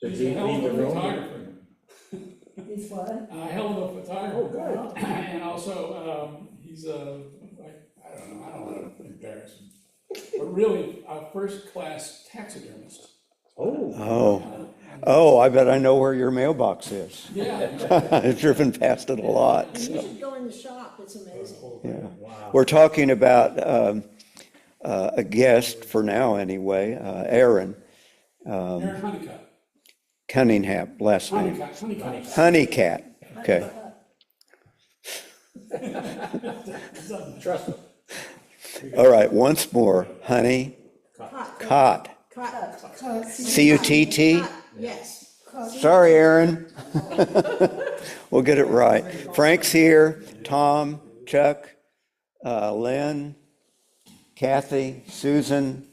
He's a hell of a photographer. He's what? A hell of a photographer. Oh, good. And also, he's a, I don't want to embarrass him, but really a first-class taxidermist. Oh, I bet I know where your mailbox is. Yeah. I've driven past it a lot. And you should go in the shop, it's amazing. Yeah. Wow. We're talking about a guest, for now anyway, Aaron Aaron Honeycutt. Cunningham, last name. Honeycutt. Honeycat, okay. Trust me. All right, once more, Honey Cott. C-U-T-T? Yes. Sorry, Aaron. We'll get it right. Frank's here, Tom, Chuck, Lynn, Kathy, Susan,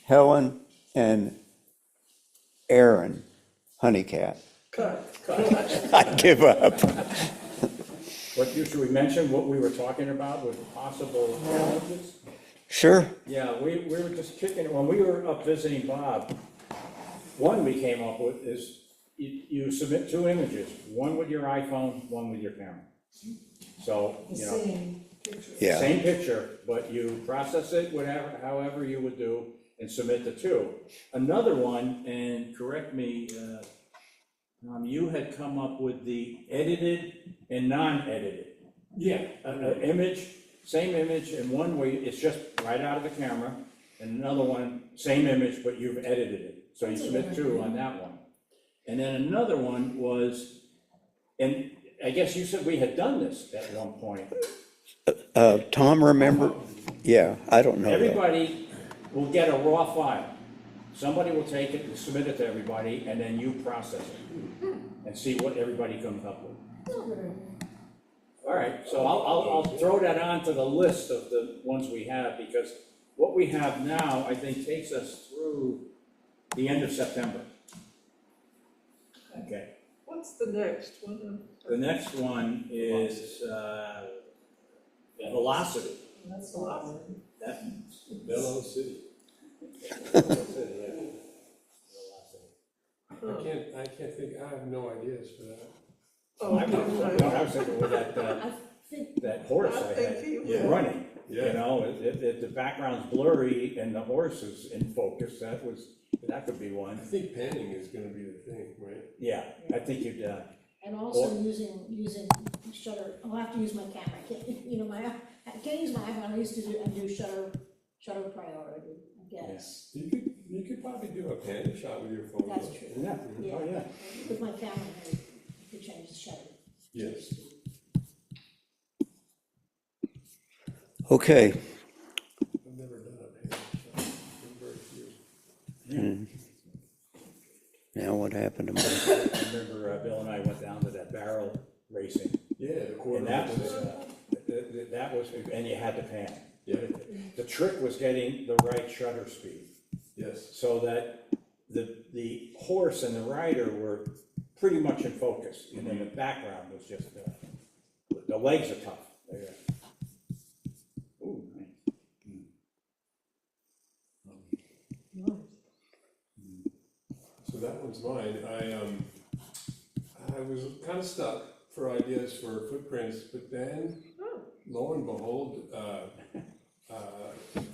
Helen, and Aaron, Honeycat. I give up. What, should we mention what we were talking about with possible challenges? Sure. Yeah, we were just kicking it, when we were up visiting Bob, one we came up with is you submit 2 images, one with your iPhone, one with your camera. So, you know, Same picture. Yeah. same picture, but you process it however you would do and submit the 2. Another one, and correct me, you had come up with the edited and non-edited. Yeah. Image, same image, and one way it's just right out of the camera, and another one, same image, but you've edited it. So you submit 2 on that one. And then another one was, and I guess you said we had done this at one point. Tom, remember? Yeah, I don't know that. Everybody will get a raw file. Somebody will take it and submit it to everybody, and then you process it and see what everybody comes up with. All right, so I'll throw that onto the list of the ones we have, because what we have now, I think, takes us through the end of September. Okay, What's the next one? the next one is velocity. That's the last one. That, Bellow City. velocity. I can't think, I have no ideas for that. I was thinking with that, I think, that horse I had running, you Yeah. know, if the background's blurry and the horse is in focus, that could be I one. think panning is gonna be the thing, right? Yeah, I think you'd, and also using shutter, I'll have to use my camera, I can't, I can't use my iPhone, I used to do shutter priority, I guess. You could probably do a panning shot with your phone. That's though. true. yeah, oh, yeah. With my camera, I could change the shutter. Yes. Okay. I've never done a panning shot, been very few. Now what happened to me? I remember Bill and I went down to that barrel racing, Yeah, the quarter. and that was, and you had to pan. Yeah. The trick was getting the right shutter speed, Yes, so that the horse and the rider were pretty much in focus, and then the background was just, the legs are tough. They're, ooh, so that one's mine. I was kind of stuck for ideas for footprints, but then, lo and behold,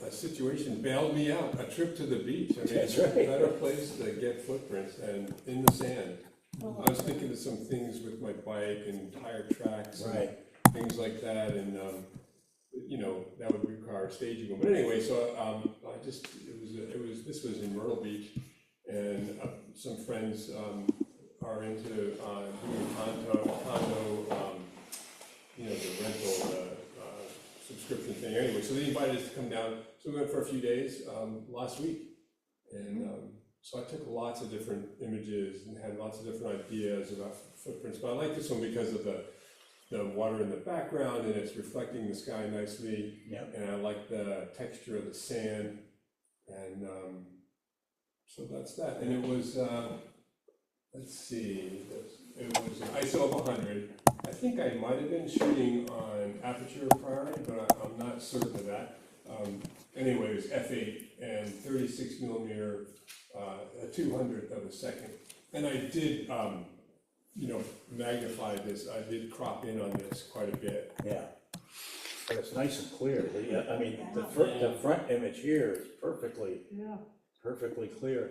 a situation bailed me out, a trip to the beach. I mean, That's it's a right. better place to get footprints and in the sand. I was thinking of some things with my bike and tire tracks and Right. things like that, and, you know, that would require staging them. But anyway, so, this was in Myrtle Beach, and some friends, are into, doing condo, you know, the rental, subscription thing anyway, so they invited us to come down, so we went for a few days, last week. And, so I took lots of different images and had lots of different ideas about footprints, but I like this one because of the water in the background, and it's reflecting the sky nicely. Yep. And I like the texture of the sand, and, so that's that, and it was, let's see, it was an ISO of 100. I think I might have been shooting on aperture priority, but I'm not certain of that. Anyway, it was f8 and 36 millimeter, a 200th of a second And I did, you know, magnify this, I did crop in on this quite a bit. Yeah. But it's nice and clear. I mean, the front image here is perfectly clear.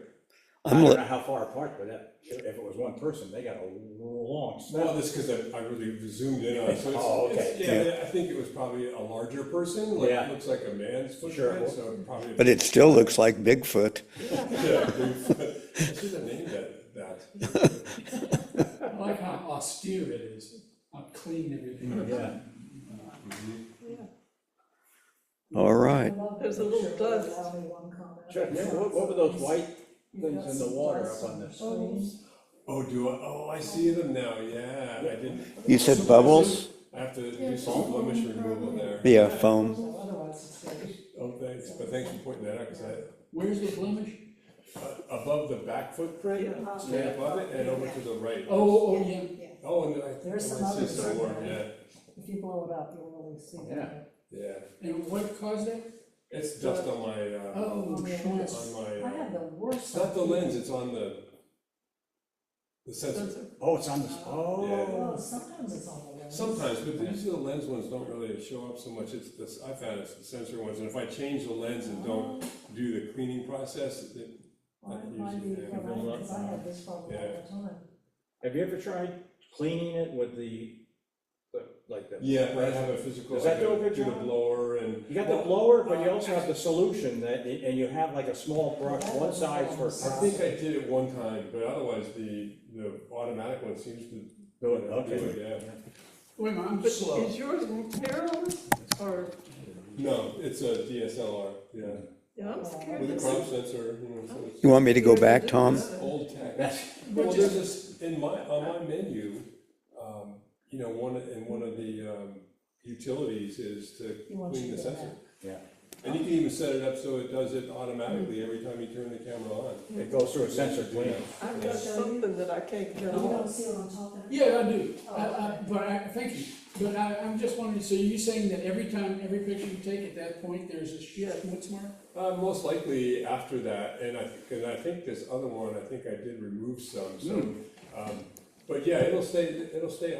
I I'm, don't lo- know how far apart, but if it was one person, they got a long Well, snap. that's because I really zoomed in on it, so Oh, okay. yeah, I think it was probably a larger person, like, Yeah. it looks like a man's Sure. footprint, so probably. but it still looks like Bigfoot. Yeah, Bigfoot. I should have named that. I like how austere it is, how clean everything is. Yeah. All right. There's a little dust. Check, what were those white things in the water up on this? Oh, I see them now, yeah, I didn't. You said bubbles? I have to do some blemish removal there. Yeah, foam. Oh, thanks, but thanks for pointing that out, because Where's the blemish? above the back footprint, straight above it, and over to the right. Oh, yeah. Oh, and I There's some I see others some in more, there. If you blow it up, you'll really see Yeah. it. yeah. And what caused that? It's dust on my, Oh, On the shit. lens. on my, I have the worst. it's not the lens, it's on the sensor. Oh, it's on this, Oh, sometimes it's on the lens. Sometimes, but usually the lens ones don't really show up so much, it's this, I found it's the sensor ones, and if I change the lens and don't do the cleaning process, it, Mine might be, because I have this problem all the time. have you ever tried cleaning it with like the? yeah, I have a physical, Does that do a good do the job? blower and. You got the blower, but you also have the solution and you have like a small brush, one size for. I think I did it one time, but otherwise the automatic one seems to Do it, do okay. it, yeah. Wait a minute, I'm But slow. is yours mirrorless, or, No, it's a DSLR, yeah, yeah, I'm scared with a to crop see. sensor, you know, so it's You want me to go back, Tom? old tech. That's, Well, there's this, on my menu, you know, one of the utilities is to He wants clean you the to do sensor. yeah, And you can even set it up so it does it automatically every time you turn the camera on. it goes through a sensor cleaning. I've got something that I can't get You don't off. see what I'm talking about? Yeah, I do. Thank you. But I'm just wondering, so you're saying that every picture you take at that point, there's a schmutz mark? Most likely after that, and I think this other one, I think I did remove some, so, but yeah, it'll stay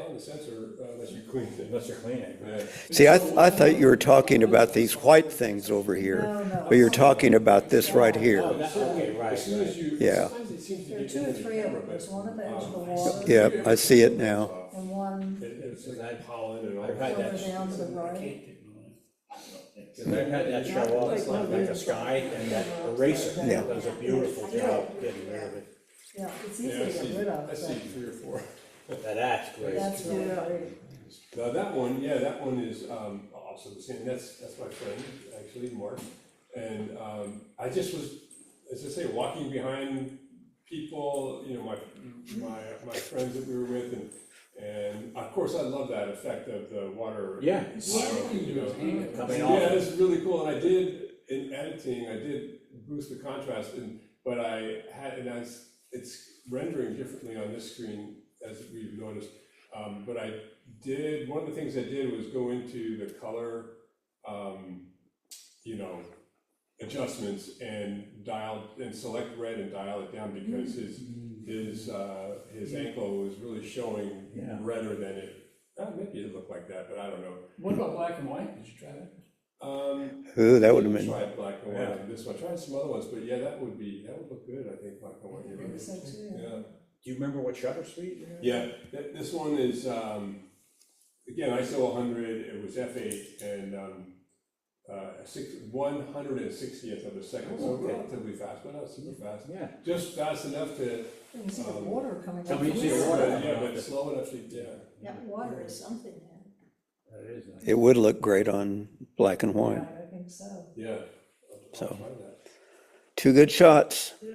on the sensor unless you clean it. Unless you're cleaning it. Yeah. See, I thought you were talking about these white things over here, No. but you're talking about this right Oh, here. that, okay, right, As soon as right. you, Yeah. sometimes it seems to There are get two or into the three of camera, them, there's but, one at the edge of the um, water, Yep, I see it now. and one It's like pollen and all I've had that. further that, down to the I right. can't take no lens. I've had that show off like a sky and that eraser Yeah. does a beautiful job getting rid of it. Yeah, it's easy Yeah, to get rid of, I see but 3 or 4. That's great. that's really Yeah. great. Now, that one is also the same, that's my friend, actually, Mark. And I just was, as I say, walking behind people, you know, my friends that we were with, and of course, I love that effect of the water. Yeah. You know, Coming yeah, off. it's really cool, and I did, in editing, I did boost the contrast, but it's rendering differently on this screen, as we've noticed. But one of the things I did was go into the color, you know, adjustments and select red and dial it down, because his ankle was really showing Yeah. redder than it. Maybe it looked like that, but I don't know. What about black and white? Did you try that? Ooh, that would have been, Tried black and white on this one. I tried some other ones, but yeah, that would look good, I think, black and white. I think so too. Yeah. Do you remember what shutter speed you had? Yeah, this one is, again, ISO 100, it was f8, and 1/160th of a second, so relatively fast, but not super fast. Yeah. Just fast enough to, You can see the water coming up. Tell me you see the from water. the yeah, but slow enough to, yeah. Yeah, water is something there. That is nice. it would look great on black and Yeah, white. I think so. Yeah. So. I'll try that. 2 good shots. Yeah.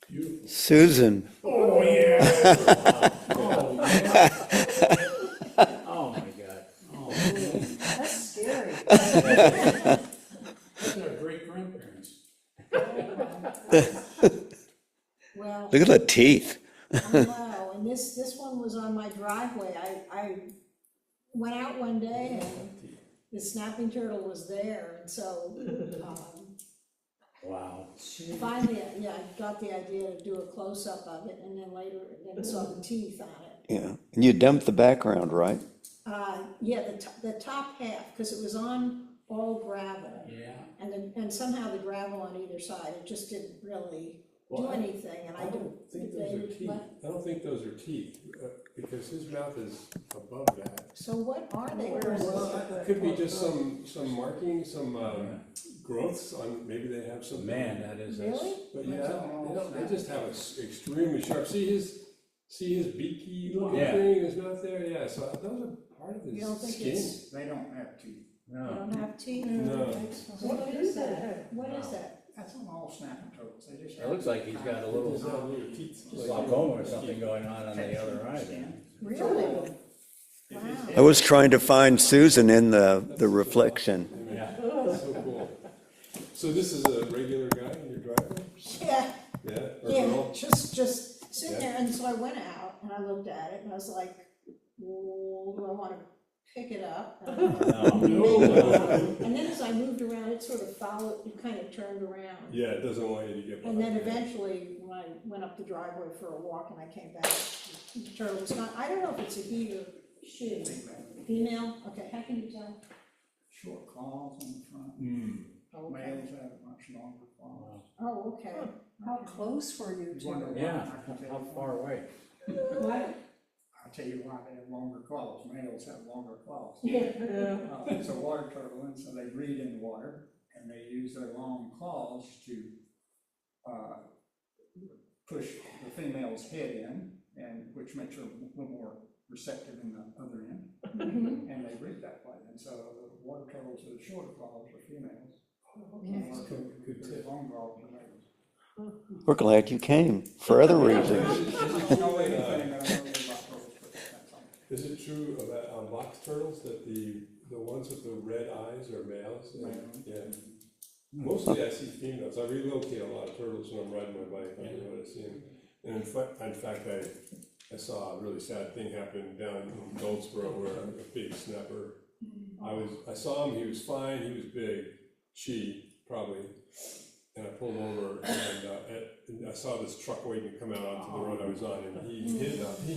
Beautiful. Susan, Oh, yeah. Oh, my God. Oh, That's scary. those are great grandparents. Well, look at the teeth. wow, and this one was on my driveway. I went out one day and the snapping turtle was there, and so, Wow. Finally, yeah, I got the idea to do a close-up of it, and then later, then saw the teeth on it. Yeah, and you dumped the background, right? Yeah, the top half, because it was on all gravel, Yeah. and somehow the gravel on either side, it just didn't really do Well, anything, and I don't think those are teeth. I don't think those are teeth, because his mouth is above that. So what are they? It could be just some markings, some growths on, maybe they have some. Man, that is. Really? But they just have a extremely sharp, see his beaky looking Yeah. thing, his mouth there, yeah, so those are part of You don't his think skin. it's, They don't have teeth. they No. don't have teeth? No. What is that? What is that? That's on all snapping turtles, they just. It looks like he's got a little There's not little teeth. glaucoma or something going on the other eye there. Really? Wow. I was trying to find Susan in the reflection. Yeah. So cool. So this is a regular guy in your driveway? Yeah, Yeah, or yeah, girl? just sitting Yeah. there, and so I went out, and I looked at it, and I was like, well, do I wanna pick it up? And then as I moved around, it sort of followed, it kind of turned around. Yeah, it doesn't want you to get. And then behind it. eventually, when I went up the driveway for a walk and I came back, the turtle was gone. I don't know if it's a he or she. Female? Okay, how can you tell? Short claws on the front. Okay. Males have much longer claws. Oh, okay. How close were you You to wonder it? why? Yeah, I can tell how you far why. away? What? I'll tell you why they have longer claws. Males have longer claws. Yeah. It's a water turtle, and so they breed in the water, and they use their long claws to push the female's head in, and which makes her a little more receptive in the other end, and they breed that way. And so the water turtles with shorter claws are females. Good tip. Long claws are males. We're glad you came for other reasons. I don't know anything that I know about turtles, but that's all. Is it true about box turtles that the ones with the red eyes are males? Yeah. Mostly I see females. I relocate a lot of turtles when I'm riding my bike, you know what I see them. And in fact, I saw a really sad thing happen down in Goldsboro where a big snapper, I saw him, he was fine, he was big, she probably, and I pulled over and I saw this truck waiting to come out onto the road I was on, and he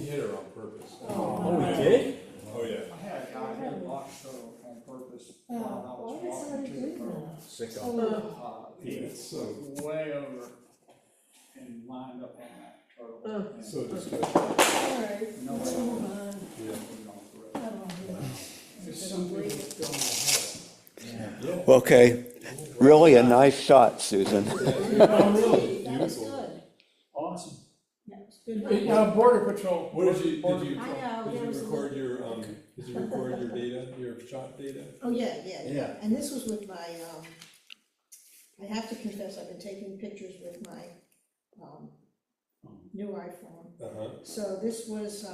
hit her on purpose. Oh, he did? Oh, yeah. I had a guy hit a box turtle on purpose while I Why was did walking somebody to the do turtle. Sicko. He It's was way over and lined up on that turtle. And so distressing. All right, no let's way move on. Yeah. off the road. I don't know. There's something that's going ahead. Okay, really a nice shot, Susan. That was Beautiful. good. Awesome. That was good. Hey, Border Patrol. What did you I know, there was a record your, did you record your data, your shot data? Oh, yeah, yeah. Yeah. And this was with my, I have to confess, I've been taking pictures with my, new iPhone. Uh-huh. So this was,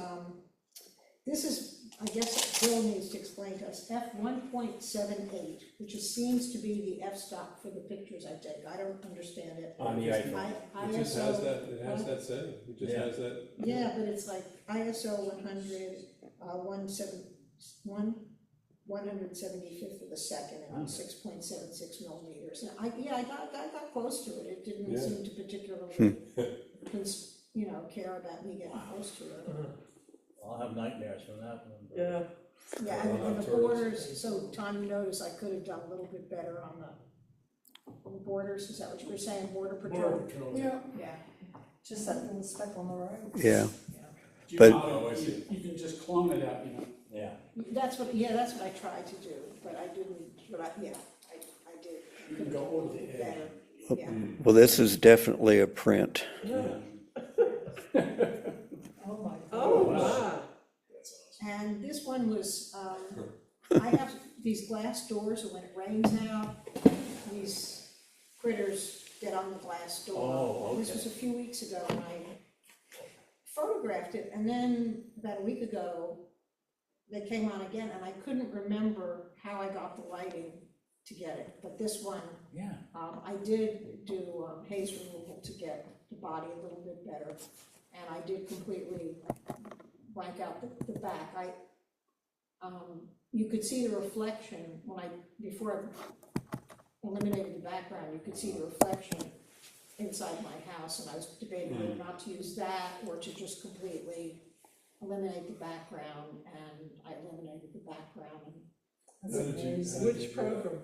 this is, I guess Bill needs to explain to us, f1.78, which seems to be the f-stop for the pictures I take. I don't understand it. On the iPhone. It just has that, it has that setting, it just Yeah. has that. Yeah, but it's like ISO 100, 175th of a second, and 6.76 millimeters. And I got close to it. It didn't Yeah. seem to particularly, care about me getting close to it. I'll have nightmares from that one. Yeah. Yeah, and the borders, so Tom, you notice I could have done a little bit better on the borders, is that what you were saying, border Border patrol? Patrol. Yeah, Yeah, just that little speck on the right. Yeah, You But- know, you can just clone it out, Yeah. that's what I tried to do, but I didn't, I did. You can go over the edge. Better, yeah. well, this is definitely a print. Oh, my. Oh, my. And this one was, I have these glass doors, and when it rains now, these critters get on the glass door. Oh, This okay. was a few weeks ago, and I photographed it, and then about a week ago, they came on again, and I couldn't remember how I got the lighting to get it, but this one, Yeah. I did do haze removal to get the body a little bit better, and I did completely blank out the back. You could see the reflection before eliminated the background, you could see the reflection inside my house, and I was debating whether not to use that or to just completely eliminate the background, and I eliminated the background. That's How did you- amazing. how did you Which do that? program?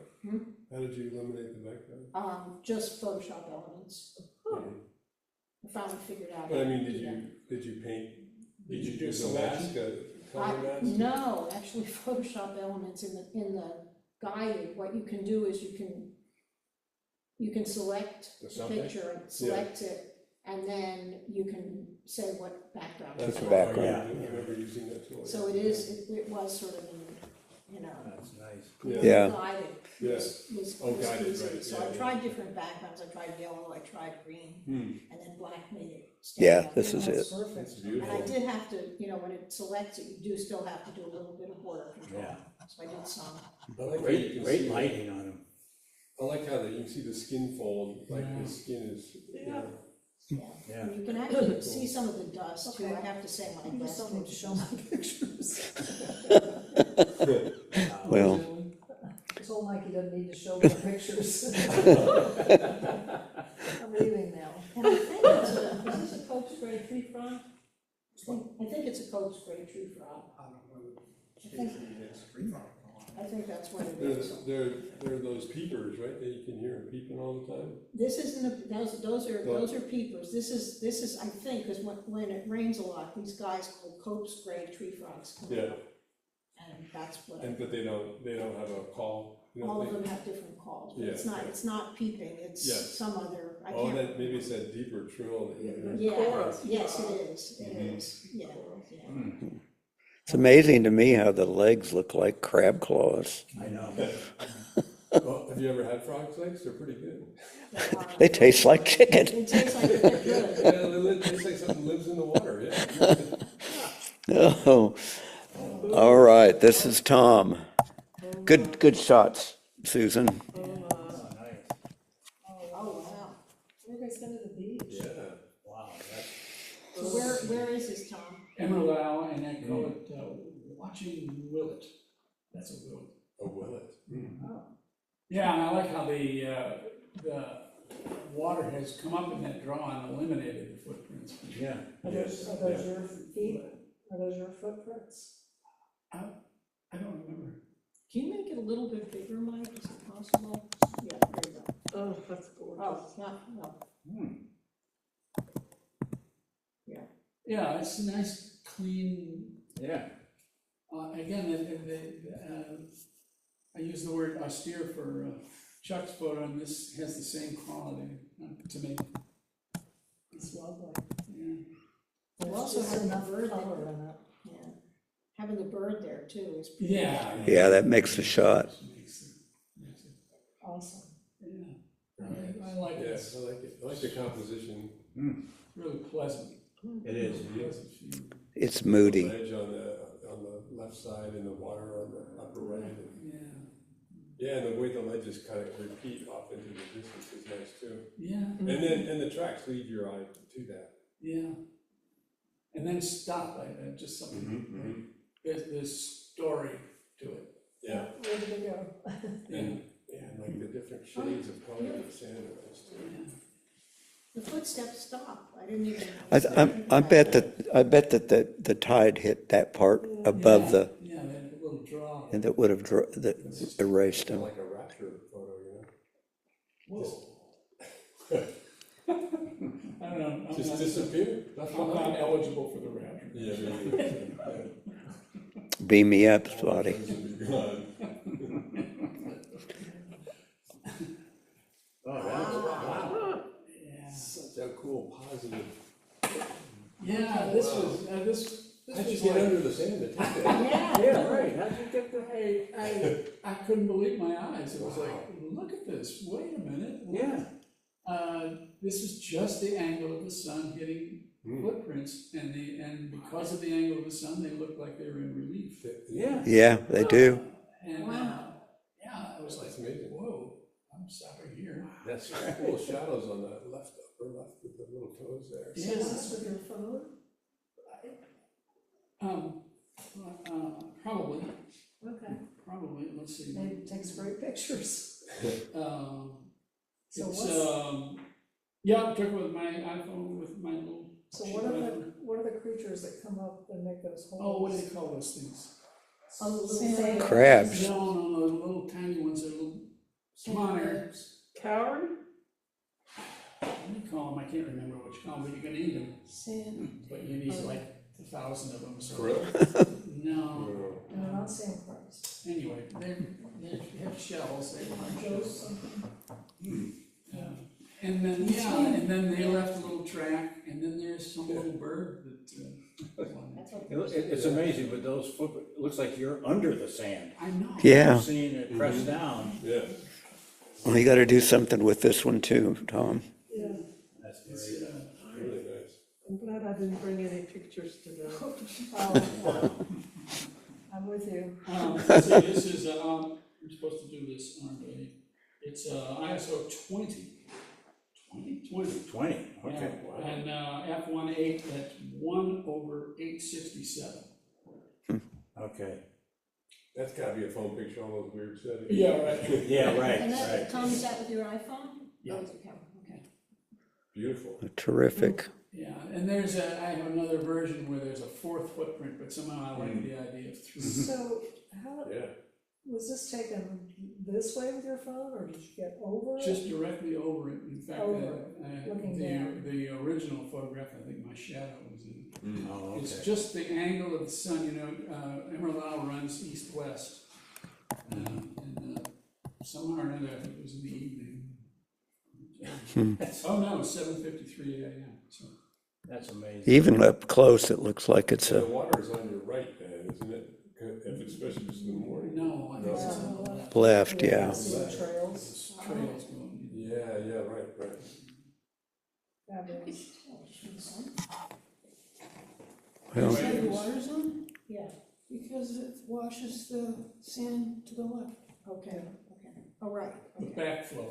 How did you eliminate the background? Just Photoshop elements. I finally figured out. But I how mean, to do that. did you paint, Did you do use a selection? mask, a color mask? No, actually, Photoshop elements in the guide, what you can do is you can select The the subject? picture and select it, and then you can say what background. That's you what I want. background. remember using that tool. So it was sort of, That's nice. Yeah. guided. Yeah. Was Oh, guided, easy. right, So yeah, I yeah. tried different backgrounds, I tried yellow, I tried green, and then black made it stand Yeah, out. this is it. That's perfect. It's And I beautiful. did have to, when it selects it, you do still have to do a little bit of border control. Yeah. So I did some. I like how you Great, can great see- lighting on them. I like how you can see the skin fold, like the skin is, you know. Yeah. And you can actually see some of the dust too, I Okay. have to say my You just best don't need to was show my pictures. Well, I told Mike he doesn't need to show my pictures. I'm leaving now. And I think it's Is this a Coke spray tree frond? I think it's a Coke spray tree frog. I think that's what it is. They're those peepers, right, that you can hear them peeping all the time? This isn't, those are peepers, this is, I think, because when it rains a lot, these guys called Cope spray tree frogs come Yeah. out. And that's what, But they don't have a call? You don't all of think? them have different calls, but Yeah, it's not peeping, it's Yeah. some other, I Oh, can't. that, maybe it's that deeper trill that you. Yeah, Chorus. yes, it is, Mm-hmm. yeah. it's amazing to me how the legs look like crab claws. I know. Well, have you ever had frog's legs? They're pretty good. They taste like chicken. It tastes like they're good. Yeah, it tastes like something lives in the water, yeah. Oh, all right, this is Tom. Good shots, Susan. Oh, nice. Oh, wow. Where are you guys going to the beach? Yeah. Wow, that's, So where is this, Tom? Emerald Isle, and I call it, watching Willet. That's a Willet. A willet. Yeah, and I like how the water has come up in that draw and eliminated the footprints. yeah. Are those your feet? Are those your footprints? I don't remember. Can you make it a little bit bigger, Mike, is it possible? Yeah, there you go. Oh, that's gorgeous. Oh, it's not, no. Yeah, it's a nice, clean, Yeah. again, I use the word austere for Chuck's photo, and this has the same quality to me. It's lovely. Yeah. We also Just have the enough bird color there. in it. Yeah. Having the bird there too is pretty. Yeah, that makes the shot. Makes it- Awesome. Yeah, I like it. Yes, I like it. I like the composition. Really pleasant. It is. Pleasant view. It's moody. Ledge on the left side and the water on the upper right. Yeah, Yeah, and the way the ledges kind of repeat off into the distance is nice too. yeah, And the tracks lead your eye to that. yeah. And then stop, just something, there's story to it. Yeah, Where did they go? and like the different shades of color of the sand are nice too. The footsteps stop, I didn't even. I bet that the tide hit that part above the, Yeah, that little draw. and that would have erased them. Like a rapture photo, you know? Whoa. I don't know. Just disappear. I'm not eligible for the rapture. Yeah, maybe. Beam me up, Spotty. Oh, that's, wow. Yeah. Such a cool, positive. Yeah, this was, How'd you was get like, under the sand to take that? Yeah. Yeah, right, how'd you get the? I couldn't believe my eyes. It was like, look at this, wait a minute. Yeah. This is just the angle of the sun hitting footprints, and because of the angle of the sun, they look like they're in relief. Yeah. Yeah, they do. And, Wow. yeah, I was like, That's amazing. whoa, I'm sorry here. That's cool shadows on the upper left with the little toes there. So is this with your phone? Probably, Okay. let's see. It takes great pictures. So It's, what's, yeah, I took it with my iPhone, with my little. so what are the creatures that come up and make those holes? Oh, what do they call those things? Oh, the little Sand sand- Crabs. No, the little tiny ones, they're little, come on here. Cowrie? What do you call them? I can't remember what you call them, but you can eat them, Sand, but you need like 1,000 of them, so. Krill? No, and they're not sand crabs. anyway, they have shells, they are Those shells. something. And then, yeah, and then they left a little track, and then there's some little bird that, That's what. It's amazing, but those it looks like you're under the sand. I know. Yeah, I've seen it pressed down. Yeah. well, you gotta do something with this one too, Tom. Yeah, That's It's, great. Really nice. I'm glad I didn't bring any pictures today. Oh, I'm with you. Let's see, this is, we're supposed to do this, aren't we? It's, ISO 20. 20? 20, okay. Yeah, and, F18, that's 1/867. Okay. That's gotta be a phone picture, all those weird settings. Yeah, right. Yeah, right, And that, right. Tom, is that with your iPhone? Yeah. Oh, it's your camera, okay. Beautiful. Terrific. Yeah, and I have another version where there's a fourth footprint, but somehow I like the idea of 3. So how, Yeah. was this taken this way with your phone, or did you get over it? Just directly over it, in fact, Over it, looking down. the original photograph, I think my shadow was in it. Oh, It's okay. just the angle of the sun, Emerald Isle runs east-west. And somehow or another, I think it was in the evening. Oh, no, it's 7:53 a.m., so. That's amazing. Even up close, it looks like it's The a, water's on your right then, isn't it? If it's especially just in the morning. No, I think it's on the left. left, yeah. See the trails. There's trails going. Yeah, right. Fabulous. Well, Anyway, The water's on, Yeah, because it washes the sand to the left. Okay, okay. Oh, right, the okay. backflow.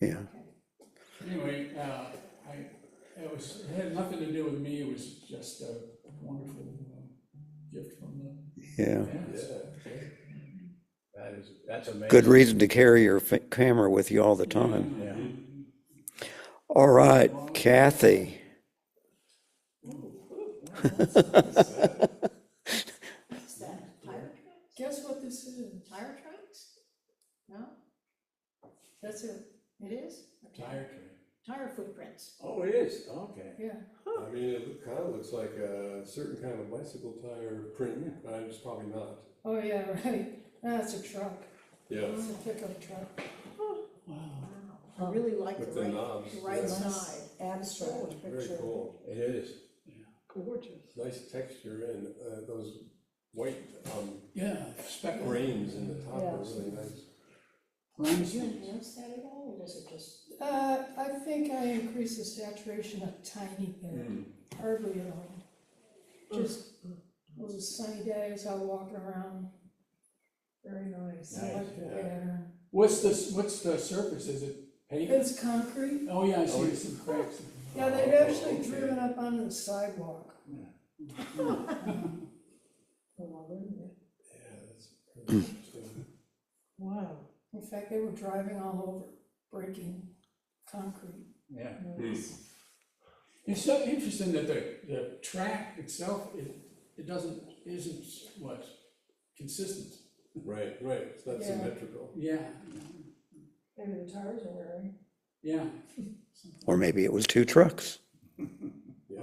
yeah. Anyway, it had nothing to do with me, it was just a wonderful gift from the Yeah. parents. That's amazing. Good reason to carry your camera with you all the time. Yeah. All right, Kathy. What's that? Tire tracks? Guess what this is? Tire tracks? No, That's it, it is? Okay. Tire tree. Tire footprints. Oh, it is, okay. yeah. I mean, it kind of looks like a certain kind of bicycle tire print, but it's probably not. Oh, yeah, right, that's a truck, Yeah. it's a pickup truck. Wow. I really like With the the right, knobs. the right Yeah. side. abstract Very picture. cool. It is. Gorgeous. Nice texture and those white Yeah, speckle. grains in the top are Yeah. really nice. Did you enhance that at all, or was it just? I think I increased the saturation a tiny bit, hardly at all. Just, it was a sunny day, so I walked around, Very nice. I like the Yeah. pattern. What's the surface, is it paved? It's concrete, Oh, yeah, I see some cracks. yeah, they've actually driven up onto the sidewalk. Yeah, that's really interesting. Wow. In fact, they were driving all over, breaking concrete. Yeah. It's so interesting that the track itself, it isn't what, consistent. Right, it's not Yeah. symmetrical. Yeah, Maybe the tires are wearing. yeah. Or maybe it was two trucks. Yeah.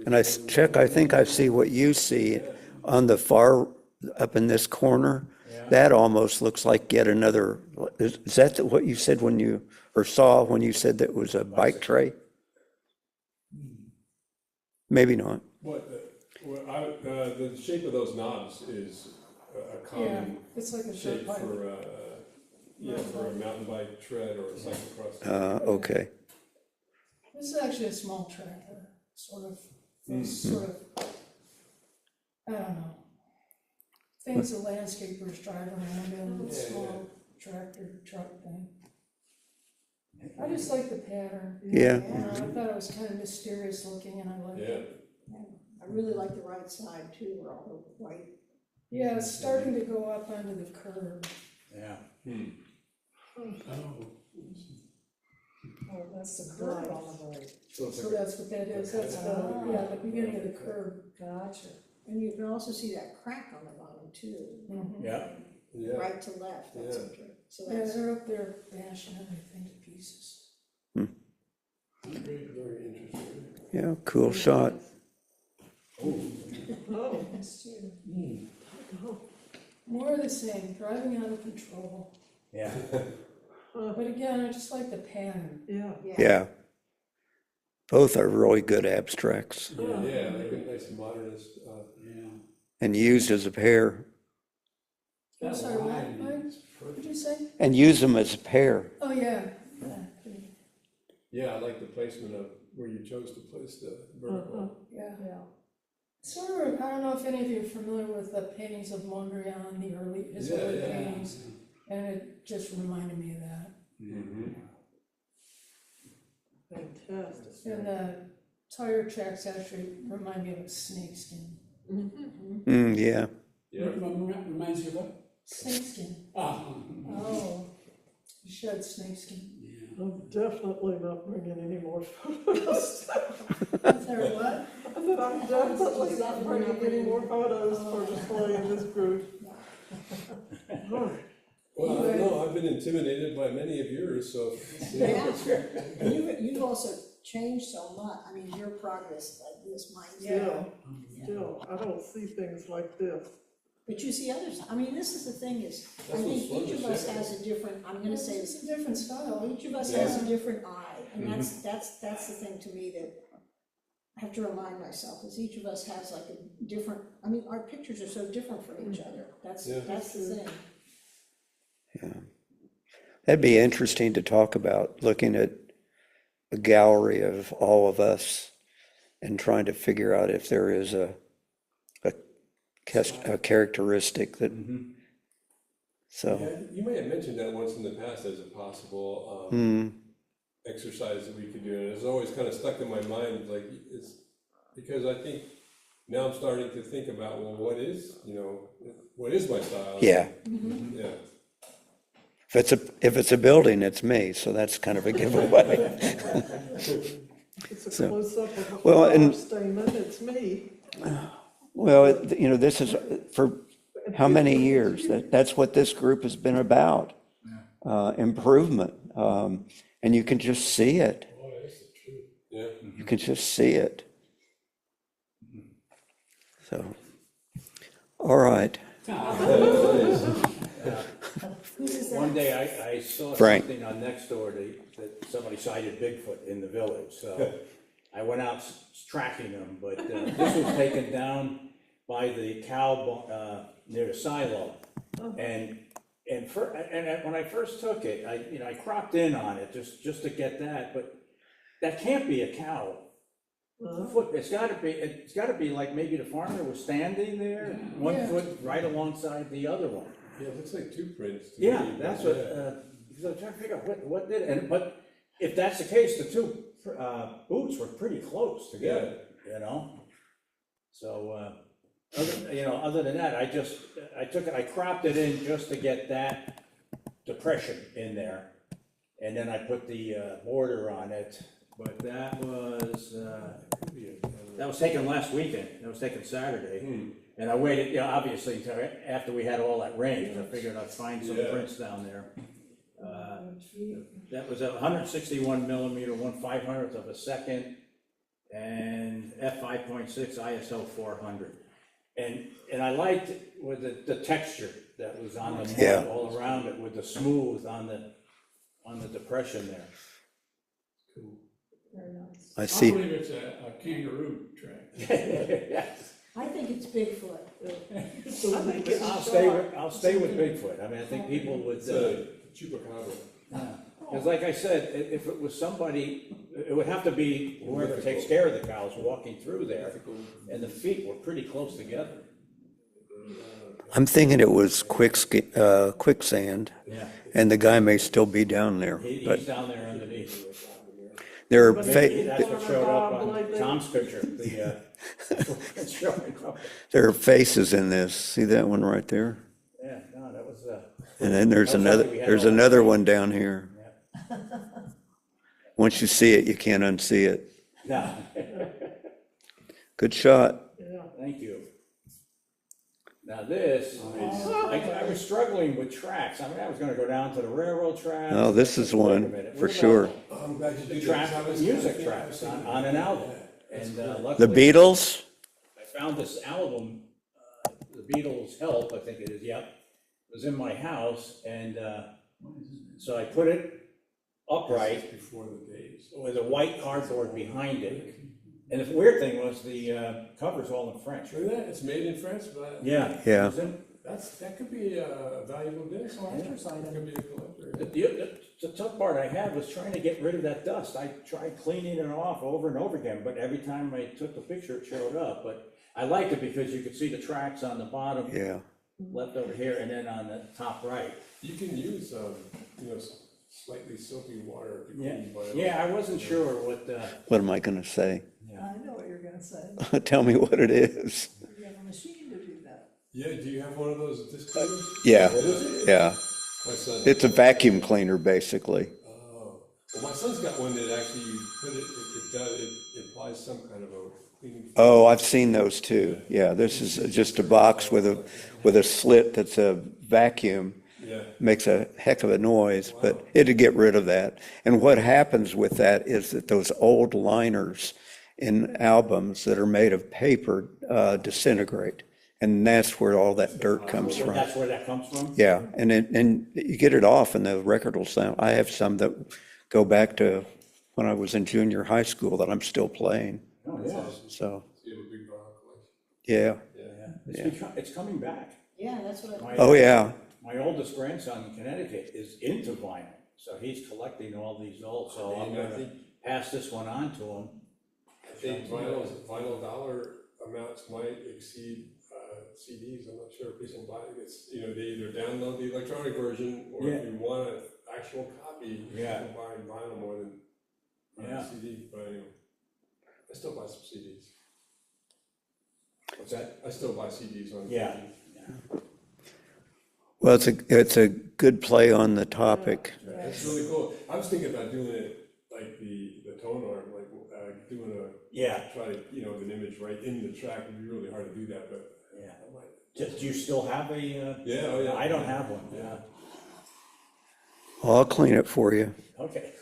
And I check, I think I see what you see on the far, up in this corner. Yeah. That almost looks like yet another, is that what you said when you, or saw when you said that was a bike tray? Maybe not. The shape of those knobs is a Yeah, common it's like a shape dirt bike. for a mountain bike tread or a cyclocross. Okay. This is actually a small tractor, sort of, I don't know. Things that landscapers drive around in, Yeah, small tractor, truck thing. I just like the pattern. Yeah. I thought it was kind of mysterious looking and I liked Yeah, it. I really like the right side too, where all the white. Yeah, it's starting to go up onto the curb. Yeah. Oh, that's the curve on the right. So it's So like that's what that is, that's the, yeah, the beginning of the curve. Gotcha. And you can also see that crack on the bottom too, Yeah, yeah, right to left, that's Yeah. interesting. So Yeah, that's, they're up there bashing everything to pieces. very interesting. Yeah, cool shot. Oh, That's too. More of the same, driving out of control. yeah. But again, I just like the pattern. yeah. Yeah. Both are really good abstracts Yeah, like a nice modernist, Yeah. and used as a pair. I'm That sorry, what, line Mike? is What did perfect. you say? And use them as a pair. Oh, yeah. yeah, I like the placement of where you chose to place the vertical. Yeah. Yeah. Sort of, I don't know if any of you are familiar with the paintings of Mondrian, his Yeah, early yeah. paintings, and it just reminded me of that. Mhm. Fantastic. And the tire tracks actually remind me of a snakeskin. Yeah. Yeah, Reminds you of what? Snakeskin. Ah, Oh, shed snakeskin. yeah. I'm definitely not bringing any more photos. Sorry, what? I said, I'm definitely not bringing any more photos for display in this group. All right. well, I don't know, I've been intimidated by many of yours, so. yeah. And you've also changed so much, I mean, your progress, like this, mine. Still, I don't see things like this. But you see others, I mean, this is the thing is, I That's what's think fun each to of us share. has a different, I'm gonna say, It's a different style. each of us has a different eye, and that's the thing to me that I have to remind myself, is each of us has like a different, I mean, our pictures are so different from each other, that's Yeah. the thing. Yeah. That'd be interesting to talk about, looking at a gallery of all of us and trying to figure out if there is a characteristic that, so, Yeah, you may have mentioned that once in the past as a possible, exercise that we could do, and it's always kind of stuck in my mind, like, it's, because I think now I'm starting to think about, well, what is my style? yeah. Yeah. If it's a building, it's me, so that's kind of a giveaway. It's a So- close-up of a well, flower and- statement, it's me. Well, this is for how many years? That's what this group has been about, improvement. And you can just see it. Boy, that's the truth. Yeah. You can just see it. So, all right. One day I saw Frank. something on Nextdoor that somebody cited Bigfoot in the village, so I went out tracking them, but this was taken down by the cow near the silo. And when I first took it, I cropped in on it just to get that, but that can't be a cow. Foot, it's gotta be like maybe the farmer was standing there, one Yeah. foot right alongside the other one. Yeah, it looks like two prints to Yeah, me. that's what, because I'm trying to figure out what did it, but if that's the case, the two boots were pretty close together, you know? So, other than that, I cropped it in just to get that depression in there. And then I put the border on it, but that was taken last weekend, that was taken Saturday. And I waited, obviously, until after we had all that rain, because I figured I'd find some Yeah. prints down there. That was a 161 millimeter, 1/500th of a second, and f5.6 ISO 400. And I liked it with the texture that was on the Yeah. mud all around it, with the smooth on the depression there. Very nice. I I see. believe it's a kangaroo track. Yes. I think it's Bigfoot. I think it's I'll stay with Bigfoot. I mean, I think people would, It's a chupacabra. because like I said, if it was somebody, it would have to be whoever takes care of the cows walking through there, and the feet were pretty close together. I'm thinking it was quicksand, Yeah. and the guy may still be down there, but He's down there underneath. there are, Maybe fa- that's what showed up on Tom's picture, it's showing up. there are faces in this. See that one right there? Yeah, no, that was, And then there's That's another, right, we had there's all- another one down here. Yeah. Once you see it, you can't unsee it. No, Good shot. thank you. Now this, I was struggling with tracks. I mean, I was gonna go down to the railroad tracks. Oh, this is Wait a one, minute, for what sure. about I'm glad you The did track, that. 'cause I was music thinking- I was tracks thinking- on an album. Yeah, And The luckily, Beatles? I found this album, The Beatles' Help, I think it is, yep. It was in my house, and so I put it upright Before the days. with a white cardboard behind it. And the weird thing was the cover's all in French. Look at that, it's made in France, but. Yeah. Yeah. That could be a valuable disc. Collector's That item. could be a collector. The tough part I had was trying to get rid of that dust. I tried cleaning it off over and over again, but every time I took the picture, it showed up. But I liked it because you could see the tracks on the bottom, Yeah. left over here, and then on the top right. You can use, slightly soapy water to Yeah, clean vinyl. yeah, I wasn't sure what, What am I gonna say? I know what you're gonna say. Tell me what it is. You have a machine to do that. Yeah, do you have one of those disc cleaners? Yeah, What is it? yeah. My son. It's a vacuum cleaner, basically. Oh, well, my son's got one that actually you put it applies some kind of a cleaning. Oh, I've seen those too. Yeah, this is just a box with a slit that's a vacuum. Yeah, Makes a heck of a noise, but it'd get rid of that. And what happens with that is that those old liners in albums that are made of paper disintegrate. And that's where all that dirt comes from. that's where that comes from? Yeah, and you get it off and the record will sound, I have some that go back to when I was in junior high school that I'm still playing, Oh, yeah. so, so you have a big vinyl collection. yeah. Yeah. It's coming back. Yeah, that's what I. My- Oh, yeah, My oldest grandson in Connecticut is into vinyl, so he's collecting all these old, so I'm And I gonna think, pass this one on to him. I think vinyl dollar amounts might exceed CDs. I'm not sure if people buy it. It's, they either download the electronic version, or if Yeah. you want an actual copy, Yeah. people buy vinyl more than Yeah. CD. But anyway, I still buy some CDs. What's that? I still buy CDs on. Yeah. occasion. well, it's a good play on the topic. That's really cool. I was thinking about doing it like the tone arm, like doing Yeah, try to, an image right in the track. It'd be really hard to do that, but yeah. I might. Do you still have a, Yeah, oh yeah. I don't have one, Yeah. yeah. I'll clean it for you. Okay.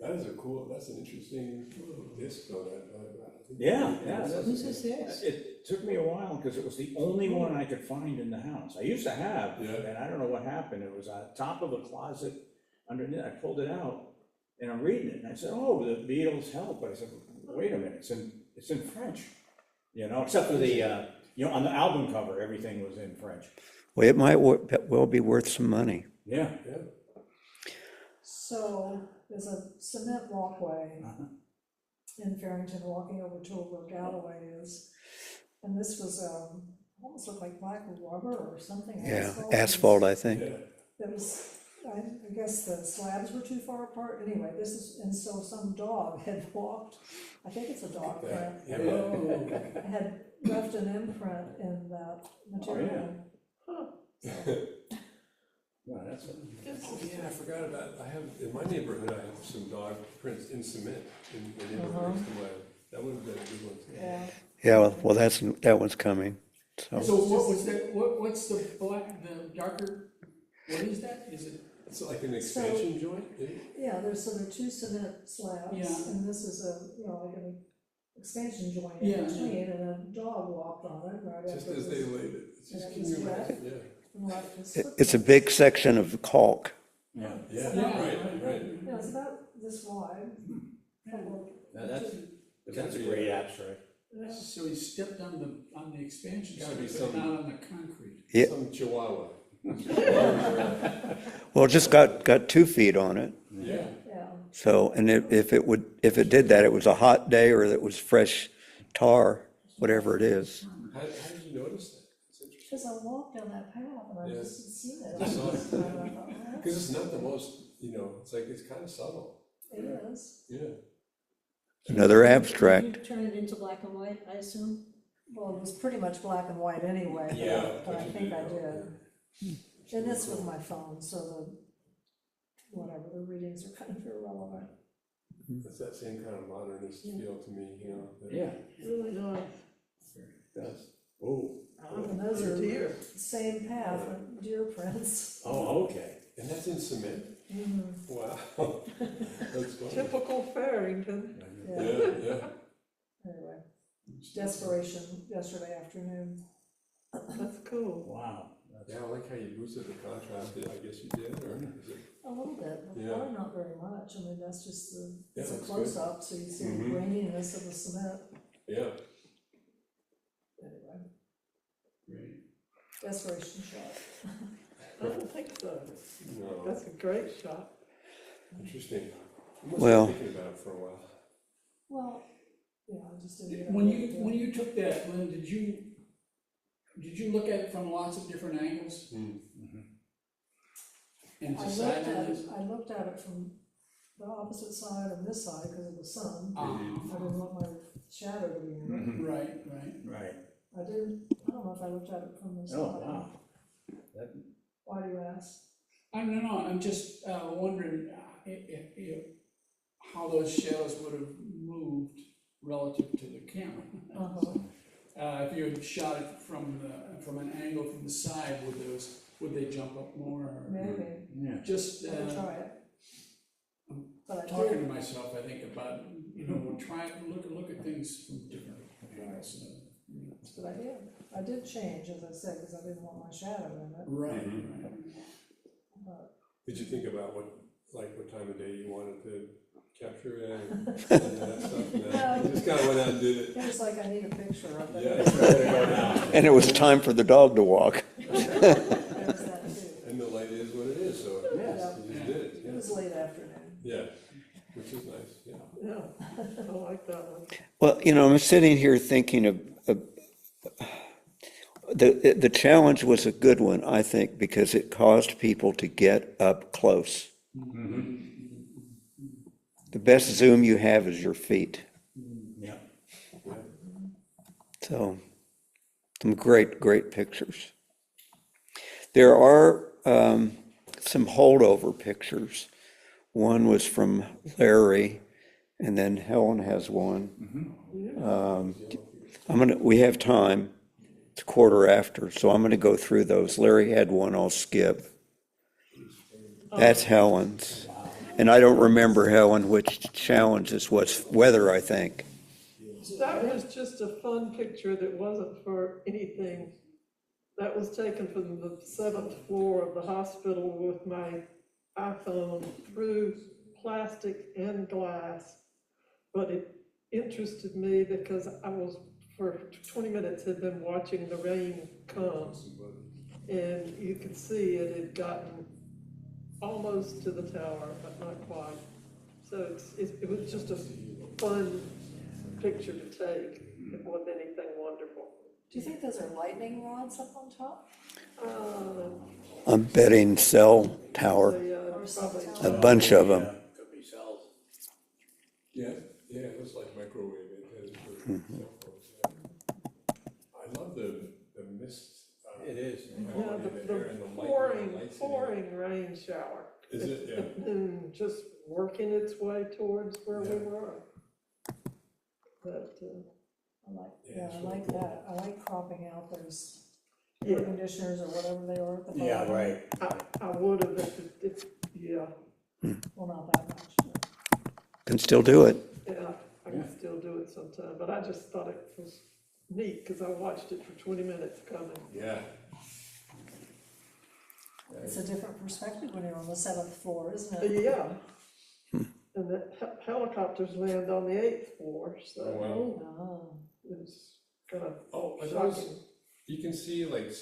That's an interesting disc though, Yeah, yeah, Whose is this? It took me a while, because it was the only one I could find in the house. I used to have, Yeah. and I don't know what happened. It was on top of a closet underneath. I pulled it out, and I'm reading it, and I said, oh, the Beatles' Help. But I said, wait a minute, it's in French, except for the, on the album cover, everything was in French. Well, it might well be worth some money. Yeah. Yeah. So there's a cement walkway Uh-huh. in Farrington, walking over to where Galloway is. And this was, almost looked like black rubber or something. Yeah, asphalt, I think. Yeah. That was, I guess the slabs were too far apart. Anyway, and so some dog had walked, I think it's a dog print, Yeah. had left an imprint in that material. No, that's Yeah, I forgot about, in my neighborhood, I have some dog prints in cement in the neighborhood next to mine. That would have been a good one too. Yeah. Yeah, well, that one's coming, so. So what was that, what's the black, the darker, what is that? Is it? It's like an expansion joint, isn't it? Yeah, there's sort of two cement slabs, Yeah. and this is like an expansion joint Yeah. in between, and a dog walked on it right Just after as they this. laid it. It's just, And it can was you wet. imagine? Yeah. And left his It's a footprint. big section of caulk. Yeah. Yeah, Yeah. right. Yeah, it's about this wide. Couple of- That's a great abstract. So he stepped on the expansion, Gotta be but something. not on the concrete. Yeah. Some chihuahua. Well, it just got 2 feet on it. Yeah. Yeah, So, and if it did that, it was a hot day or it was fresh tar, whatever it is. How did you notice that? It's interesting. because I walked down that path and I Yeah. just had seen it. I saw it. I thought, "Oh, Because it's not the most, it's like, it's kind of subtle. It is. Yeah. Another Did abstract. you turn it into black and white, I assume? Well, it was pretty much black and white anyway. Yeah. But I think I did. And it's with my phone, so whatever, the readings are kind of irrelevant. It's that same kind of modernist feel to me, you know. that- Yeah, Really nice. it does. Oh, And those are Deer. same path, deer prints. oh, okay. And that's in cement? Wow. That's funny. Typical Farrington. Yeah, Yeah. anyway, desperation yesterday afternoon. That's cool. Wow. Yeah, I like how you boosted the contrast, I guess you did, or is it? A little bit, but Yeah. probably not very much. I mean, that's just it's a that's good. close-up, so you see the Mhm. graininess of the cement. Yeah. Anyway, Great. desperation shot. I don't think so. No, That's a great shot. interesting. I must Well- have been thinking about it for a while. Well, yeah, I just didn't. get When out you, of it. when you took that, Lynn, did you look at it from lots of different angles Hmm. and I decide looked on at this? it, I looked at it from the opposite side of this side because of the sun. I Ah, didn't want my shadow to be in it. right, right. Right. I don't know if I looked at it from this side. Oh, wow. That, Why do you ask? I don't know, I'm just wondering how those shadows would have moved relative to the camera. Uh-huh. If you had shot it from an angle from the side, would they jump up more? Or Maybe, yeah. just I'll try it. But I talking did, to myself, I think about, try and look at things from different angles. but I did change, as I said, because I didn't want my shadow in it. Right, Mhm. right. Did you think about what time of day you wanted to capture it and that stuff? No, you just kind of went out and did it. It was like, I need a picture of it. Yeah. And it was time for the dog to walk. There was that too. And the light is what it is, so you just did it. It was late afternoon. Yeah, which is nice, yeah. Yeah, I like that one. Well, I'm sitting here thinking of the challenge was a good one, I think, because it caused people to get up close. The best zoom you have is your feet. Yeah. So, some great, great pictures. There are some holdover pictures. One was from Larry, and then Helen has one. We have time. It's 1:15, so I'm gonna go through those. Larry had one I'll skip. That's Helen's. And I don't remember, Helen, which challenge this was. Weather, I think. That was just a fun picture that wasn't for anything. That was taken from the 7th floor of the hospital with my iPhone through plastic and glass. But it interested me because I was, for 20 minutes, had been watching the rain come. And you could see it had gotten almost to the tower, but not quite. So it was just a fun picture to take. It wasn't anything wonderful. Do you think those are lightning rods up on top? I'm betting cell tower, Probably. a bunch of them. Could be cells. Yeah, it was like microwave antennas for cell phones, yeah. I love the mist. It is. Yeah, the pouring rain shower. Is it? Yeah. And just working its way towards where we were. But, I like that. I like cropping out those yeah, air conditioners or whatever they are at the bottom. Yeah, right. I would have, if, yeah, Well, not that much, but Can still do it. yeah, I can still do it sometime, but I just thought it was neat, because I watched it for 20 minutes coming. Yeah. it's a different perspective when you're on the 7th floor, isn't it? Yeah. And the helicopters land on the 8th floor, Oh, so wow. Oh. it's kind of Oh, are shocking. those, you can see like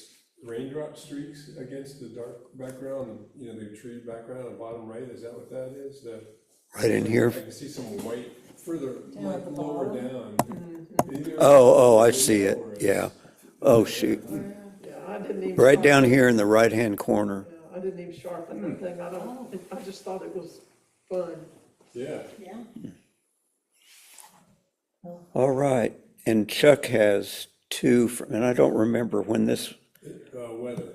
raindrop streaks against the dark background, the tree background on the bottom right, is that what that is? Right in here. I can see some white further, Down like at the lower bottom? down. Oh, I see it. Yeah. Oh, shoot. Yeah, I didn't even. Right down here in the right-hand corner. Yeah, I didn't even sharpen the thing, I just thought it was fun. Yeah. Yeah. All right. And Chuck has two, and I don't remember when this, Weather.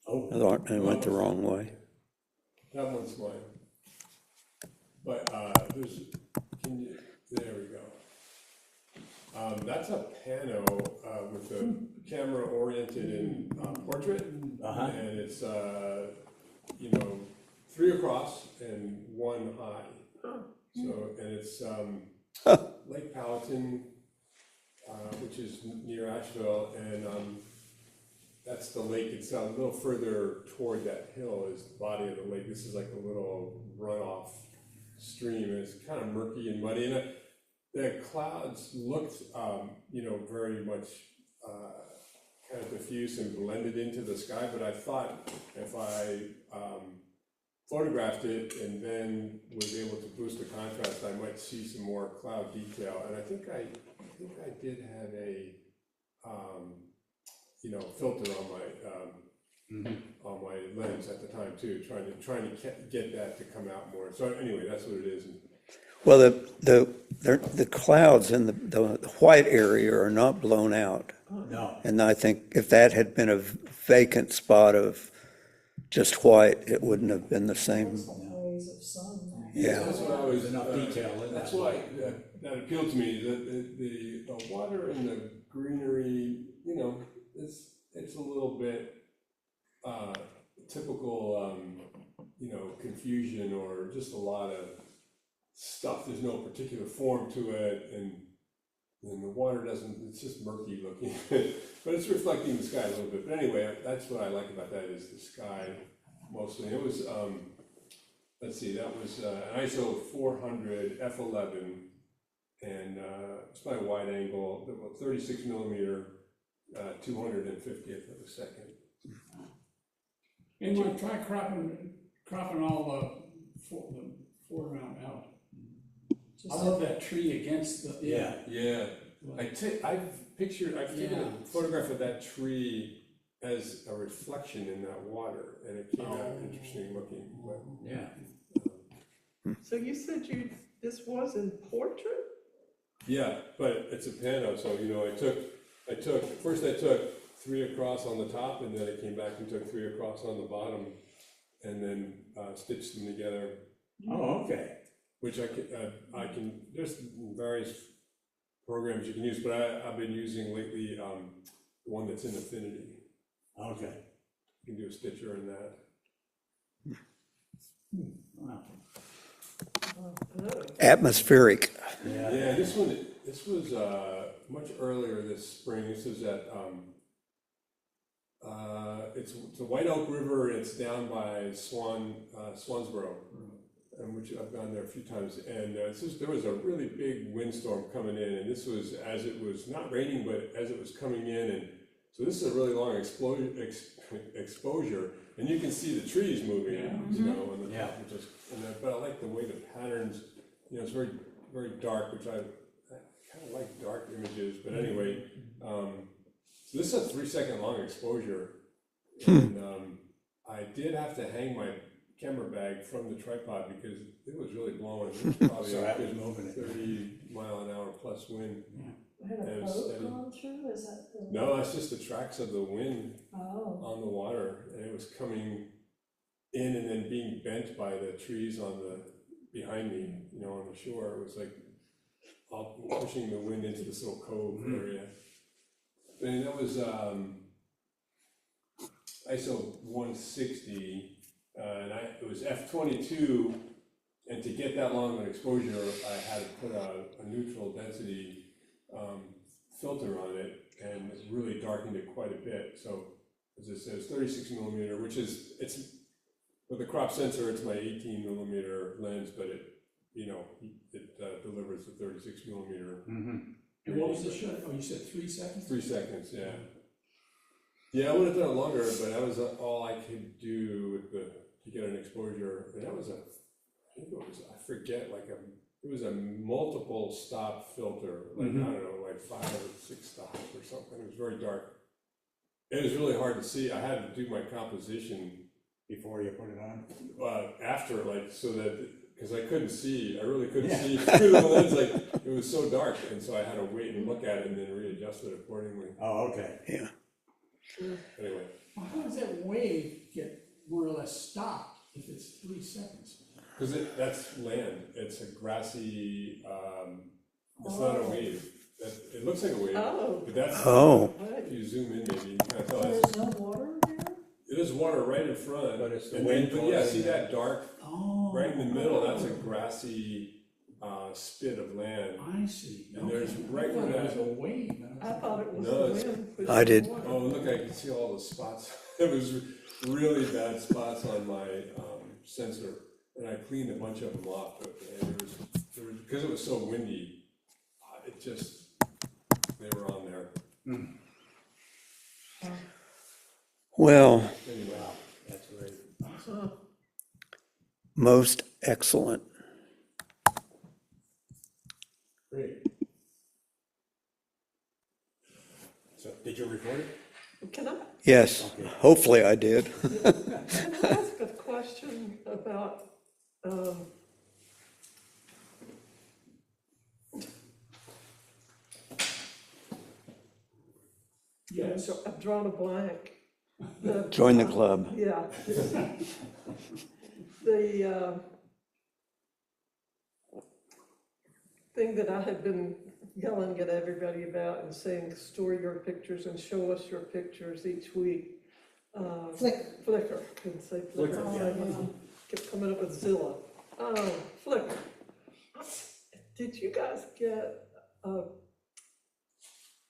Oh, It went the wrong way. That one's mine. But, there we go. That's a pano, with the camera oriented in, portrait. Uh-huh. And it's, 3 across and 1 high. So, and it's, Lake Powhatan, which is near Asheville, and, that's the lake itself. A little further toward that hill is the body of the lake. This is like a little runoff stream, and it's kind of murky and muddy. And the clouds looked, very much kind of diffuse and blended into the sky. But I thought if I photographed it and then was able to boost the contrast, I might see some more cloud detail. And I think I did have a filter on my lens at the time too, trying to get that to come out more. So anyway, that's what it is. Well, the clouds in the white area are not blown out. no. And I think if that had been a vacant spot of just white, it wouldn't have been the same. Lots of rays of sun. Yeah. That's what I was. Enough detail in That's that. why that appealed to me. The water and the greenery, it's a little bit typical, confusion or just a lot of stuff. There's no particular form to it, and the water doesn't. It's just murky looking, but it's reflecting the sky a little bit. But anyway, that's what I like about that is the sky mostly. It was. Let's see, that was an ISO 400 f11, and it's by a wide angle, 36 millimeter, 250th of a second. And you try cropping all the foreground out. I love that tree against the. Yeah. Yeah, I've taken a photograph of that tree as a reflection in that water, and it came out interesting looking. But, Yeah. So you said this was in portrait? yeah, but it's a pano, so I took 3 across on the top, and then I came back and took 3 across on the bottom, and then stitched them together. Oh, okay. Which I can. There's various programs you can use, but I've been using lately the one that's in Affinity. Okay. You can do a stitcher in that. Wow. Atmospheric. Yeah. Yeah, this was much earlier this spring. This is at it's the White Oak River. It's down by Swansboro, which I've gone there a few times. And there was a really big windstorm coming in, and this was as it was not raining, but as it was coming in, and so this is a really long exposure, and you can see the trees moving, on the Yeah. top, but I like the way the patterns, it's very, very dark, which I kind of like dark images, but anyway, so this is a 3-second long exposure, and I did have to hang my camera bag from the tripod because it was really blowing. It was probably So a that was good moving it. 30-mile-an-hour plus wind. Had a And boat steady. going through, is that? No, it's just the tracks of the wind Oh, on the water, and it was coming in and then being bent by the trees behind me, on the shore. It was like all pushing the wind into this little cove area. And that was ISO 160, and it was f22, and to get that long of an exposure, I had to put a neutral density filter on it, and it really darkened it quite a bit. So as it says, 36 millimeter, which is, with the crop sensor, it's my 18 millimeter lens, but it delivers the 36 millimeter. Mm-hmm. And what was the shot? Oh, you said 3 seconds? 3 seconds, yeah. Yeah, I would have done it longer, but that was all I could do to get an exposure. And that was I forget, it was a multiple stop filter, I don't know, 5 or 6 stops or something. It was very dark. It was really hard to see. I had to do my composition Before you put it on? after, so that, because I couldn't see, I really couldn't see through the lens, it was so dark, and so I had to wait and look at it and then readjust it accordingly. Oh, okay. Yeah. Anyway, How does that wave get more or less stopped if it's 3 seconds? because that's land, it's a grassy, it's not a wave. It looks like a wave, Oh. but that's, Oh, if you zoom in, maybe you can kind of tell. So It's- there's no water there? There's water right in front. But it's the and wind then, but yeah, causing see that dark, Oh. right in the middle, that's a grassy, spit of land. I see. And there's Okay. right I thought where it was that- a wave. I thought it was No, the it's- wind. which I is did. water. Oh, look, I can see all the spots. It was really bad spots on my sensor, and I cleaned a bunch of them off, but because it was so windy, it just, they were on there. well, Anyway, That's great. Huh. most excellent. Great. So, did you record it? Can I Yes, hopefully I did. ask a question about, Yes. I've drawn a blank. Join the club. Yeah. The thing that I had been yelling at everybody about and saying, store your pictures and show us your pictures each week. Flickr, couldn't say Flickr. Flickr, I kept coming up with Zilla. Flickr. Did you guys get a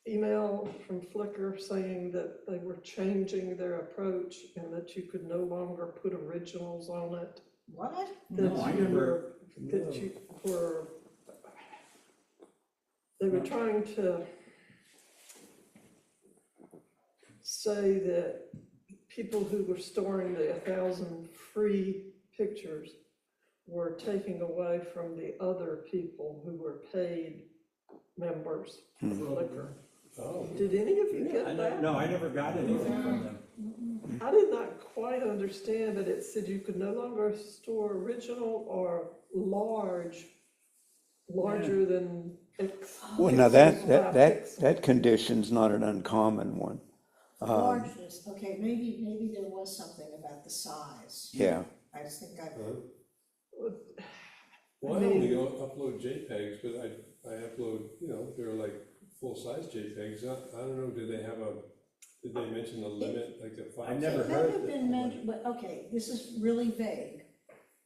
email from Flickr saying that they were changing their approach and that you could no longer put originals on it? What? No, I never. That you were, they were trying to say that people who were storing the 1,000 free pictures were taking away from the other people who were paid members of Flickr. oh, Did any of you get that? No, I never got anything from them. I did not quite understand that it said you could no longer store original or larger than X. Well, now pixels by pixel. that condition's not an uncommon one. Largeness, okay, maybe there was something about the size. Yeah, I just think I, well, I only upload JPEGs, but I upload, they're like full-size JPEGs. I don't know, did they mention the limit, like the 5? I never it may heard have that. been mentioned, but, okay, this is really vague.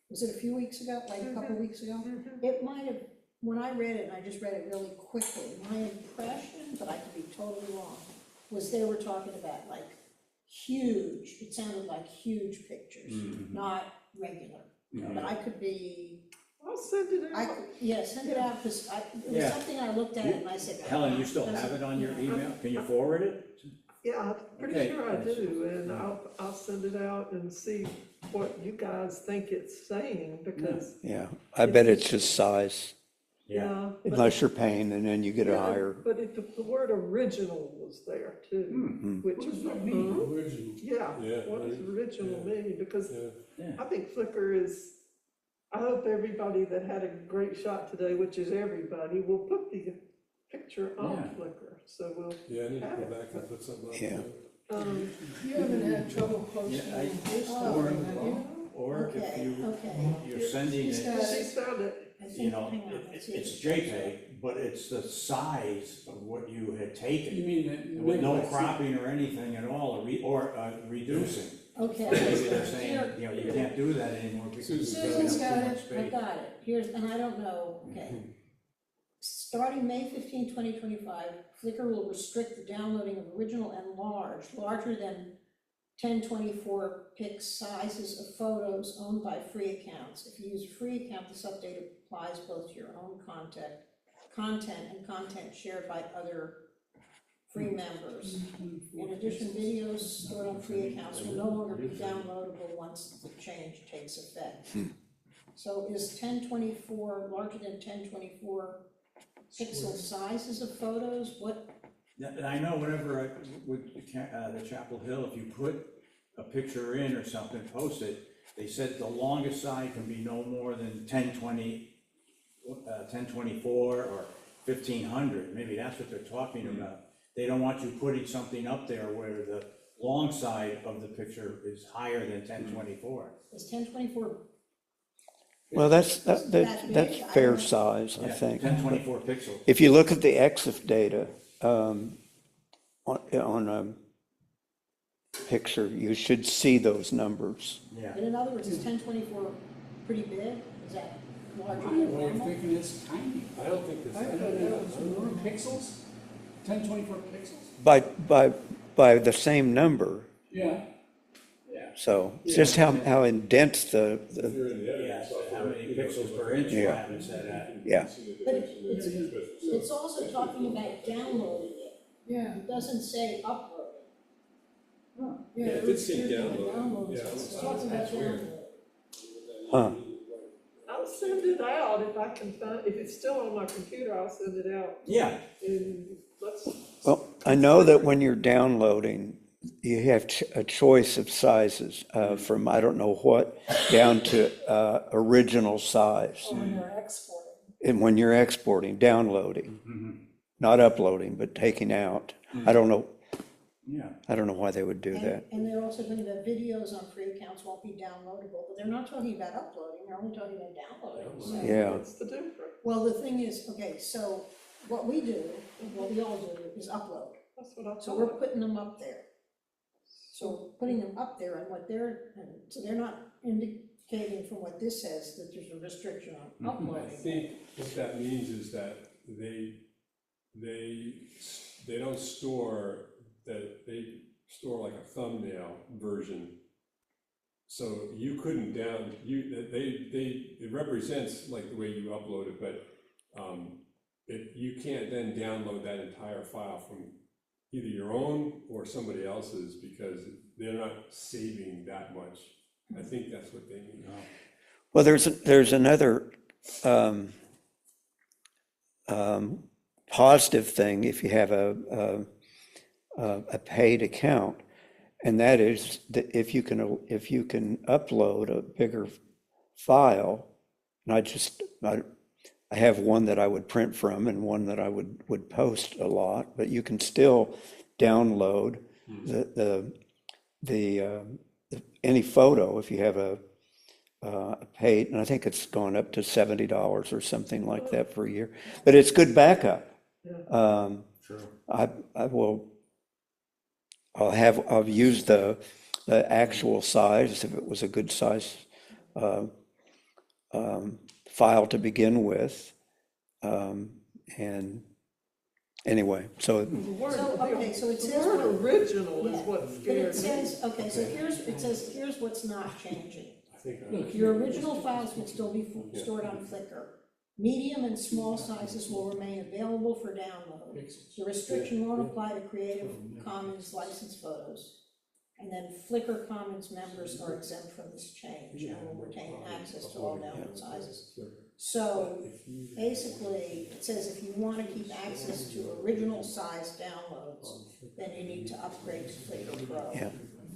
Was it a few weeks ago, like a couple weeks ago? It might have, when I read it, and I just read it really quickly, my impression, but I could be totally wrong, was they were talking about like huge, it sounded like huge pictures, not regular. But I could be, I'll send it out. yeah, send it out, because it was Yeah. something I looked at and I said. Helen, you still have it on your email? Can you forward it? Yeah, I'm pretty Okay. sure I do, and I'll send it out and see what you guys think it's saying, because, yeah. I bet it's just size, yeah. but- unless you're paying and then you get a yeah, higher. But the word original was there too, which What is, does that mean, original? yeah, Yeah, what does right. original mean? Because Yeah. I think Flickr is, I hope everybody that had a great shot today, which is everybody, will put the picture on Yeah. Flickr, so we'll, Yeah, I need to go back and put something up. Yeah. You haven't had trouble posting Yeah, in this Oh, one, have you? Or if Okay, you, okay. you're sending She's it, got she found it. I you think, know, hang on, let's see. it's JPEG, but it's the size of what you had You taken, mean that? with no like- cropping or anything at all, or reducing. Okay. Maybe they're saying, you can't do that anymore because it's taking up Susan's too got much it. I space. got it, here's, and I don't know, okay. Starting May 15, 2025, Flickr will restrict the downloading of original and larger than 1024 pic sizes of photos owned by free accounts. If you use a free account, this update applies both to your own content and content shared by other free members. In addition, videos stored on free accounts will no longer be downloadable once the change takes effect. So is 1024, larger than 1024 pixel sizes of photos, what, And I know whenever with the Chapel Hill, if you put a picture in or something, post it, they said the longest side can be no more than 1020, 1024 or 1500, maybe that's what they're talking about. They don't want you putting something up there where long side of the picture is higher than 1024. Is 1024, Well, that's That that's big? I fair don't- size, I Yeah, think. 1024 pixels. If you look at the EXIF data on a picture, you should see those numbers. Yeah. but in other words, is 1024 pretty big? Is that larger My than way of normal? thinking is tiny. I don't think I that's. don't know, more pixels? 1024 pixels? By the same number, Yeah. so it's just how indents the, If you're in the editing Yeah, so how software, many you know, pixels per it's- inch Yeah. you have it set at. yeah. But it's also talking about downloading it. Yeah, It doesn't say uploading. yeah. Yeah, it did seem restricted to download. downloads. Yeah, It's talking about that's weird. downloading. Huh. I'll send it out if I can find, if it's still on my computer, I'll send it out. Yeah, And let's, Well, I know that when you're downloading, you have a choice of sizes from I don't know what down to original size. Or when you're exporting. And when you're exporting, downloading, not uploading, but taking out. I don't know why they would do that. And they're also talking about videos on free accounts won't be downloadable, but they're not talking about uploading, they're only talking about downloading. So- Yeah, what's the difference? Well, the thing is, okay, so what we do, what we all do is upload. That's what I So we're thought. putting them up there. So we're putting them up there and so they're not indicating from what this says that there's a restriction on I uploading. think what that means is that they don't store, that they store like a thumbnail version. So you couldn't it represents like the way you upload it, but you can't then download that entire file from either your own or somebody else's because they're not saving that much. I think that's what they mean. well, there's another positive thing if you have a paid account, and that is that if you can upload a bigger file, and I have one that I would print from and one that I would post a lot, but you can still download any photo if you have a paid, and I think it's gone up to $70 or something like that per year, but it's good backup. sure. I'll use the actual size if it was a good size file to begin with. And anyway, so The word, So, okay, so it the says word what- original is Yeah, what But it scared me. says, okay, so here's what's not changing. I think. Look, your original files will still be stored on Flickr. Medium and small sizes will remain available for download. The restriction won't apply to Creative Commons licensed photos. And then Flickr Commons members are exempt from this change and will retain access to all download sizes. So basically, it says if you want to keep access to original size downloads, then you need to upgrade to Flickr Pro. yeah.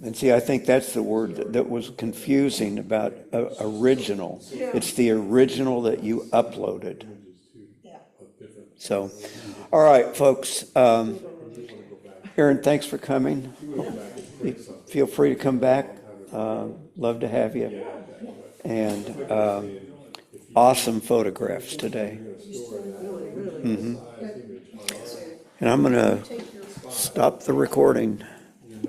And see, I think that's the word that was confusing about original. It's the original that you uploaded. Yeah. So, all right, folks. Aaron, thanks for coming. Feel free to come back. Love to have you. And awesome photographs today. And I'm going to stop the recording.